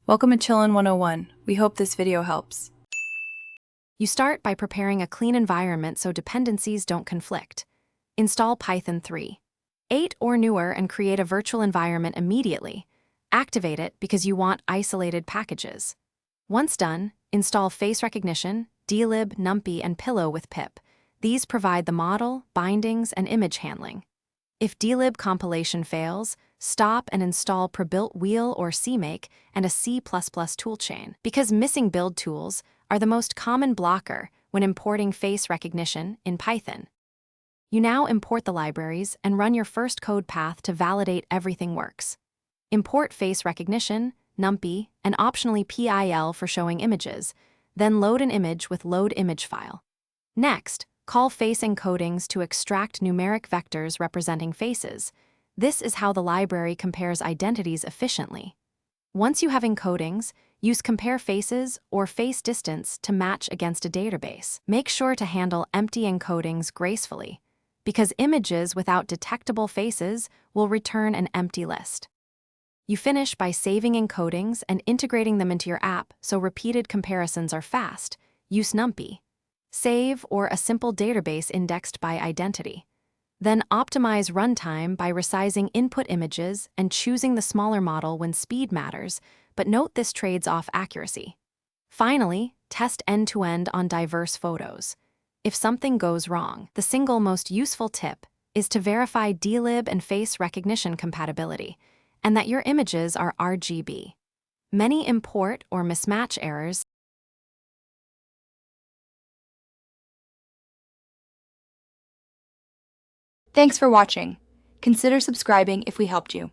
Welcome to Chillin' 101. We hope this video helps. You start by preparing a clean environment so dependencies don't conflict. Install Python 3, 8 or newer and create a virtual environment immediately. Activate it because you want isolated packages. Once done, install face recognition, dlib, numpy, and pillow with pip. These provide the model, bindings, and image handling. If dlib compilation fails, stop and install prebuilt wheel or CMake and a C++ toolchain, because missing build tools are the most common blocker when importing face recognition in Python. You now import the libraries and run your first code path to validate everything works. Import face recognition, numpy, and optionally PIL for showing images, then load an image with load image file. Next, call face encodings to extract numeric vectors representing faces. This is how the library compares identities efficiently. Once you have encodings, use compare faces or face distance to match against a database. Make sure to handle empty encodings gracefully, because images without detectable faces will return an empty list. You finish by saving encodings and integrating them into your app so repeated comparisons are fast. Use numpy. Save or a simple database indexed by identity. Then optimize runtime by resizing input images and choosing the smaller model when speed matters, but note this trades off accuracy. Finally, test end-to-end on diverse photos. If something goes wrong, the single most useful tip is to verify dlib and face recognition compatibility, and that your images are RGB. Many import or mismatch errors. Thanks for watching. Consider subscribing if we helped you.